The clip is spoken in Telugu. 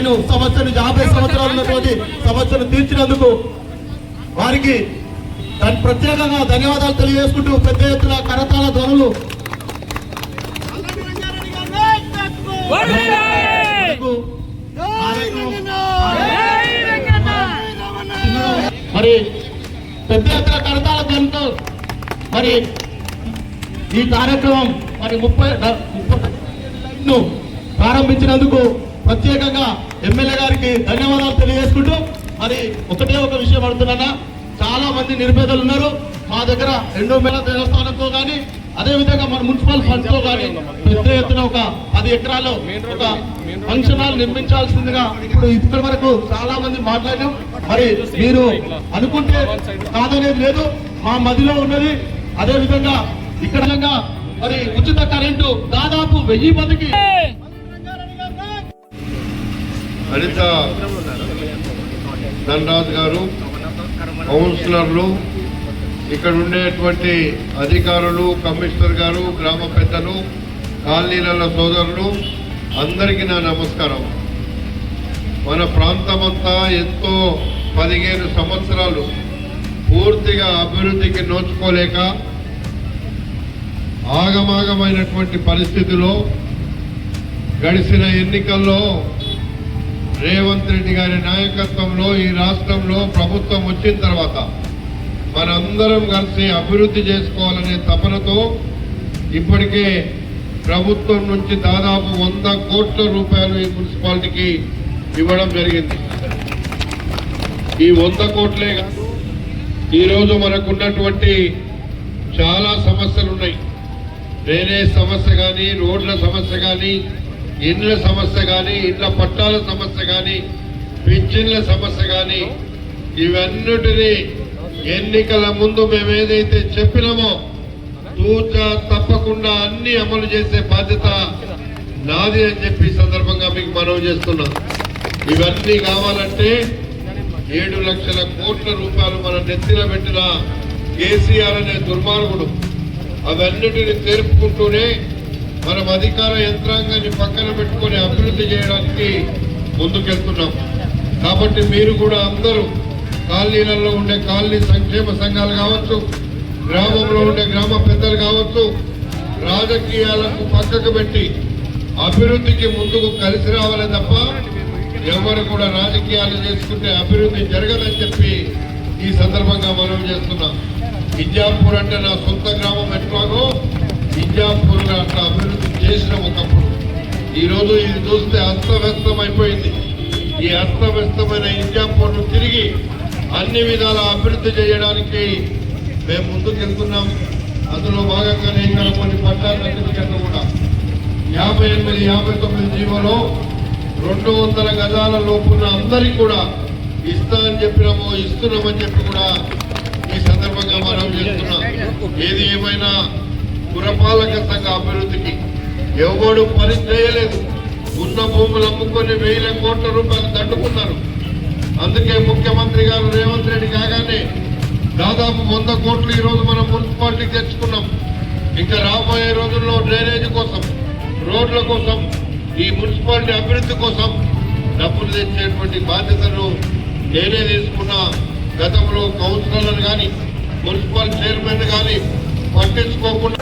నేను సమస్యను 50 సంవత్సరాలు ఉన్నటువంటి సమస్యను తీర్చినందుకు వారికి ప్రత్యేకంగా ధన్యవాదాలు తెలియజేసుకుంటూ పెద్ద ఎత్తున కరతాళ ధ్వనులు మరి పెద్ద ఎత్తున కరతాళ ధ్వనులతో మరి ఈ కార్యక్రమం మరి 30 ప్రారంభించినందుకు ప్రత్యేకంగా ఎమ్మెల్యే గారికి ధన్యవాదాలు తెలియజేసుకుంటూ మరి ఒకటే ఒక విషయం అడుగుతున్నా, చాలా మంది నిరుపేదలు ఉన్నారు. మా దగ్గర ఎండోమేళ దేవస్థానంతో కానీ అదేవిధంగా మన మున్సిపల్ ఫండ్స్ తో కానీ పెద్ద ఎత్తున ఒక 10 ఎకరాల్లో ఒక ఫంక్షన్ హాల్ నిర్మించాల్సిందిగా ఇప్పుడు ఇప్పటి వరకు చాలా మంది మాట్లాడాం. మరి మీరు అనుకుంటే కాదనేది లేదు, మా మదిలో ఉన్నది. అదేవిధంగా ఇక్కడ మరి ఉచిత కరెంటు దాదాపు 1000 మందికి. అనిత ధనరాజ్ గారు, కౌన్సిలర్లు, ఇక్కడ ఉండేటువంటి అధికారులు, కమిషనర్ గారు, గ్రామ పెద్దలు, కాలనీల సోదరులు అందరికీ నా నమస్కారం. మన ప్రాంతమంతా ఎంతో 15 సంవత్సరాలు పూర్తిగా అభివృద్ధికి నోచుకోలేక ఆగమాగమైనటువంటి పరిస్థితిలో గడిచిన ఎన్నికల్లో రేవంత్ రెడ్డి గారి నాయకత్వంలో ఈ రాష్ట్రంలో ప్రభుత్వం వచ్చిన తర్వాత మనందరం కలిసి అభివృద్ధి చేసుకోవాలనే తపనతో ఇప్పటికే ప్రభుత్వం నుంచి దాదాపు 100 కోట్ల రూపాయలు ఈ మున్సిపాలిటీకి ఇవ్వడం జరిగింది. ఈ 100 కోట్లే కాదు, ఈరోజు మనకున్నటువంటి చాలా సమస్యలు ఉన్నాయి. డ్రైనేజ్ సమస్య కానీ, రోడ్ల సమస్య కానీ, ఇండ్ల సమస్య కానీ, ఇండ్ల పట్టాల సమస్య కానీ, పింఛన్ల సమస్య కానీ, ఇవన్నిటినీ ఎన్నికల ముందు మేము ఏదైతే చెప్పినామో తూచా తప్పకుండా అన్ని అమలు చేసే బాధ్యత నాది అని చెప్పి సందర్భంగా మీకు మనవి చేస్తున్నా. ఇవన్నీ కావాలంటే 7 లక్షల కోట్ల రూపాయలు మన నెత్తిన పెట్టిన కేసీఆర్ అనే దుర్మార్గుడు అవన్నిటిని తెలుపుకుంటూనే మనం అధికార యంత్రాంగాన్ని పక్కన పెట్టుకొని అభివృద్ధి చేయడానికి ముందుకెళ్తున్నాం. కాబట్టి మీరు కూడా అందరూ కాలనీలలో ఉండే కాలనీ సంక్షేమ సంఘాలు కావచ్చు, గ్రామంలో ఉండే గ్రామ పెద్దలు కావచ్చు, రాజకీయాలకు పక్కకు పెట్టి అభివృద్ధికి ముందుకు కలిసి రావాలి తప్ప ఎవరు కూడా రాజకీయాలు చేసుకుంటే అభివృద్ధి జరగదని చెప్పి ఈ సందర్భంగా మనం చేస్తున్నాం. ఇజ్జాపూర్ అంటే నా సొంత గ్రామం ఎట్లాగో ఇజ్జాపూర్ అట్లా అభివృద్ధి చేసిన ఒకప్పుడు. ఈరోజు ఇది చూస్తే అస్తవ్యస్తం అయిపోయింది. ఈ అస్తవ్యస్తమైన ఇజ్జాపూర్ను తిరిగి అన్ని విధాల అభివృద్ధి చేయడానికి మేము ముందుకెళ్తున్నాం. అందులో భాగంగానే ఇక్కడ కొన్ని పట్టా సర్టిఫికెట్లు కూడా 58, 59 జీవోలో 200 గజాల లోపున్న అందరికీ కూడా ఇస్తామని చెప్పినామో ఇస్తున్నామని చెప్పి కూడా ఈ సందర్భంగా మనం చేస్తున్నాం. ఏది ఏమైనా పురపాలక సంఘ అభివృద్ధికి ఎవడు పని చేయలేదు. ఉన్న భూములు అమ్ముకొని 1000 కోట్ల రూపాయలు దండుకున్నారు. అందుకే ముఖ్యమంత్రి గారు రేవంత్ రెడ్డి కాగానే దాదాపు 100 కోట్లు ఈరోజు మనం మున్సిపాలిటీకి తెచ్చుకున్నాం. ఇంకా రాబోయే రోజుల్లో డ్రైనేజ్ కోసం, రోడ్ల కోసం, ఈ మున్సిపాలిటీ అభివృద్ధి కోసం డబ్బులు తెచ్చేటువంటి బాధ్యతను నేనే తీసుకున్నా. గతంలో కౌన్సిలర్లు కానీ, మున్సిపల్ చైర్మన్ కానీ పట్టించుకోకుండా